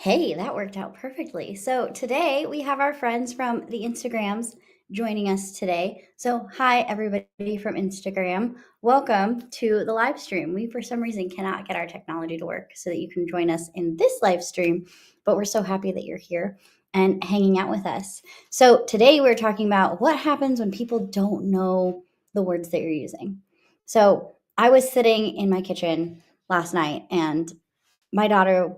Hey, that worked out perfectly. So today we have our friends from the Instagrams joining us today. So, hi, everybody from Instagram. Welcome to the live stream. We, for some reason, cannot get our technology to work so that you can join us in this live stream, but we're so happy that you're here and hanging out with us. So, today we're talking about what happens when people don't know the words that you're using. So, I was sitting in my kitchen last night and my daughter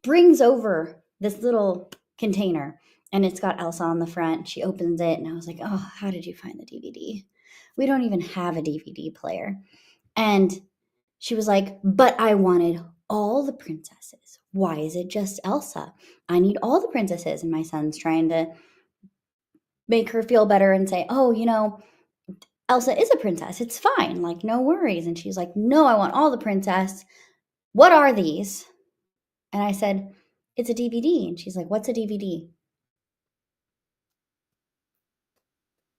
brings over this little container and it's got Elsa on the front. She opens it and I was like, oh, how did you find the DVD? We don't even have a DVD player. And she was like, but I wanted all the princesses. Why is it just Elsa? I need all the princesses. And my son's trying to make her feel better and say, oh, Elsa is a princess. It's fine. Like, no worries. And she's like, no, I want all the princess. What are these? And I said, it's a DVD. And she's like, what's a DVD?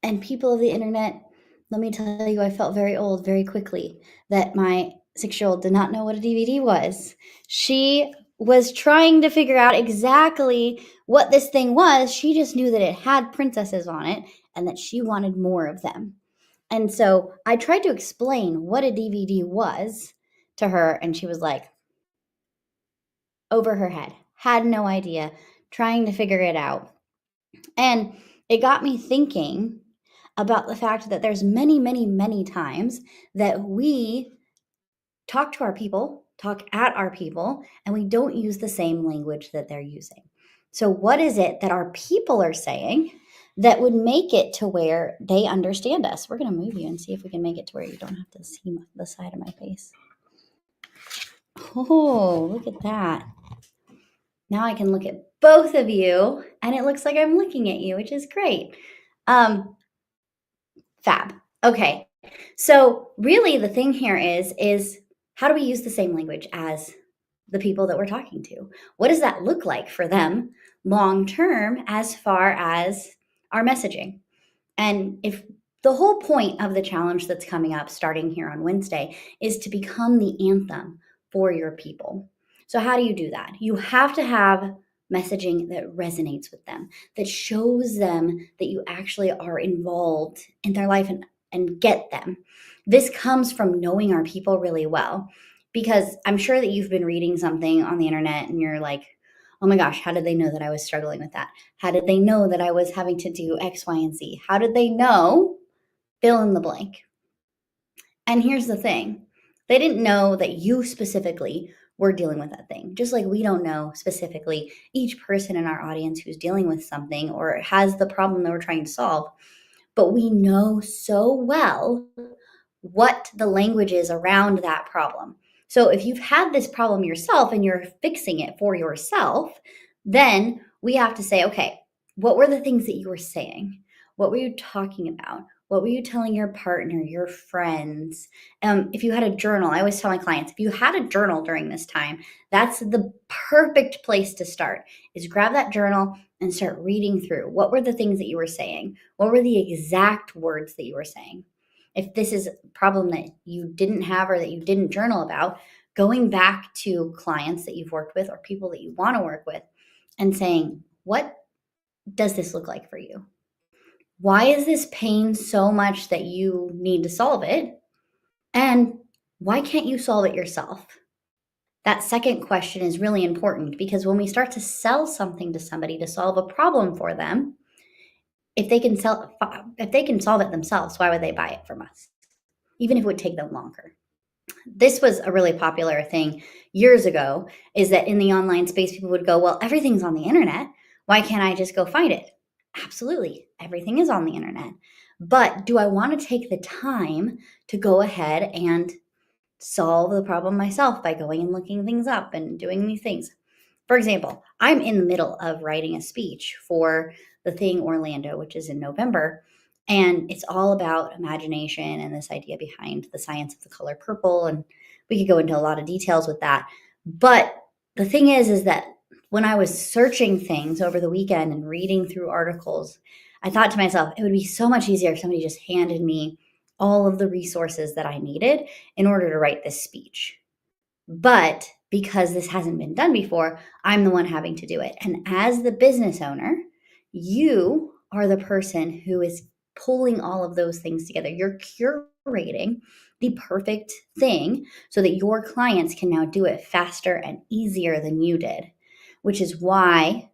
And people of the internet, let me tell you, I felt very old very quickly that my 6-year-old did not know what a DVD was. She was trying to figure out exactly what this thing was. She just knew that it had princesses on it and that she wanted more of them. And so I tried to explain what a DVD was to her, and she was like, over her head, had no idea, trying to figure it out. And it got me thinking about the fact that there's many, many, many times that we talk to our people, talk at our people, and we don't use the same language that they're using. So what is it that our people are saying that would make it to where they understand us? We're going to move you and see if we can make it to where you don't have to see the side of my face. Oh, look at that. Now I can look at both of you and it looks like I'm looking at you, which is great. Fab. Okay. So really the thing here is how do we use the same language as the people that we're talking to? What does that look like for them long term as far as our messaging? And if the whole point of the challenge that's coming up starting here on Wednesday is to become the anthem for your people. So how do you do that? You have to have messaging that resonates with them, that shows them that you actually are involved in their life and get them. This comes from knowing our people really well, because I'm sure that you've been reading something on the internet and you're like, oh my gosh, how did they know that I was struggling with that? How did they know that I was having to do X, Y, and Z? How did they know? Fill in the blank. And here's the thing. They didn't know that you specifically were dealing with that thing. Just like we don't know specifically each person in our audience who's dealing with something or has the problem that we're trying to solve. But we know so well what the language is around that problem. So if you've had this problem yourself and you're fixing it for yourself, then we have to say, okay, what were the things that you were saying? What were you talking about? What were you telling your partner, your friends? If you had a journal, I always tell my clients, if you had a journal during this time, that's the perfect place to start, is grab that journal and start reading through. What were the things that you were saying? What were the exact words that you were saying? If this is a problem that you didn't have or that you didn't journal about, going back to clients that you've worked with or people that you want to work with and saying, what does this look like for you? Why is this pain so much that you need to solve it? And why can't you solve it yourself? That second question is really important, because when we start to sell something to somebody to solve a problem for them, if they can solve it themselves, why would they buy it from us? Even if it would take them longer. This was a really popular thing years ago, is that in the online space, people would go, well, everything's on the internet. Why can't I just go find it? Absolutely. Everything is on the internet. But do I want to take the time to go ahead and solve the problem myself by going and looking things up and doing these things? For example, I'm in the middle of writing a speech for the thing Orlando, which is in November. And it's all about imagination and this idea behind the science of the color purple. And we could go into a lot of details with that. But the thing is that when I was searching things over the weekend and reading through articles, I thought to myself, it would be so much easier if somebody just handed me all of the resources that I needed in order to write this speech. But because this hasn't been done before, I'm the one having to do it. And as the business owner, you are the person who is pulling all of those things together. You're curating the perfect thing so that your clients can now do it faster and easier than you did, which is why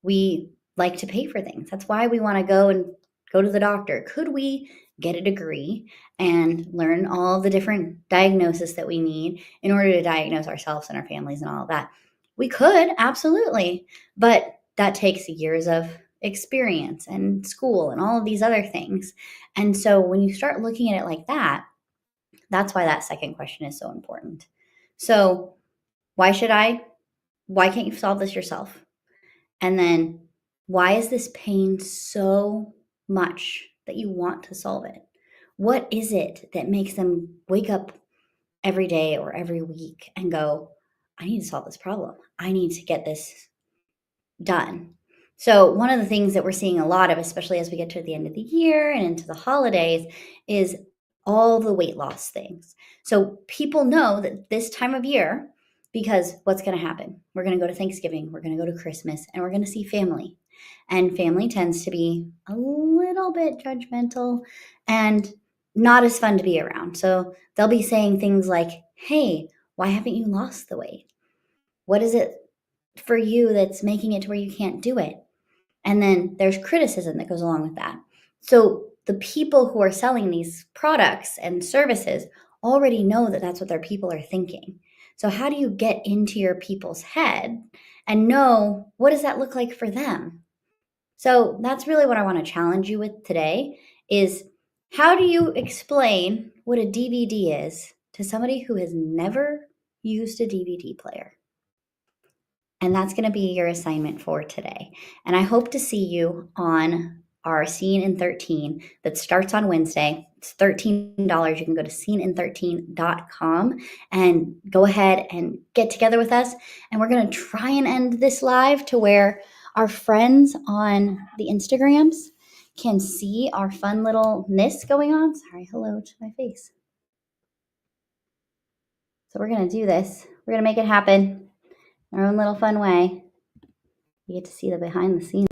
we like to pay for things. That's why we want to go to the doctor. Could we get a degree and learn all the different diagnoses that we need in order to diagnose ourselves and our families and all of that? We could, absolutely. But that takes years of experience and school and all of these other things. And so when you start looking at it like that, that's why that second question is so important. So, why can't you solve this yourself? And then, why is this pain so much that you want to solve it? What is it that makes them wake up every day or every week and go, I need to solve this problem. I need to get this done. So, one of the things that we're seeing a lot of, especially as we get to the end of the year and into the holidays, is all the weight loss things. So, people know that this time of year, because what's going to happen? We're going to go to Thanksgiving, we're going to go to Christmas, and we're going to see family. And family tends to be a little bit judgmental and not as fun to be around. So, they'll be saying things like, hey, why haven't you lost the weight? What is it for you that's making it to where you can't do it? And then there's criticism that goes along with that. So the people who are selling these products and services already know that that's what their people are thinking. So how do you get into your people's head and know what does that look like for them? So that's really what I want to challenge you with today is how do you explain what a DVD is to somebody who has never used a DVD player? And that's going to be your assignment for today. And I hope to see you on our Scene in 13 that starts on Wednesday. It's $13. You can go to scenein13.com and go ahead and get together with us. And we're going to try and end this live to where our friends on the Instagrams can see our fun little ness going on. Sorry, hello to my face. So we're going to do this. We're going to make it happen in our own little fun way. You get to see the behind the scenes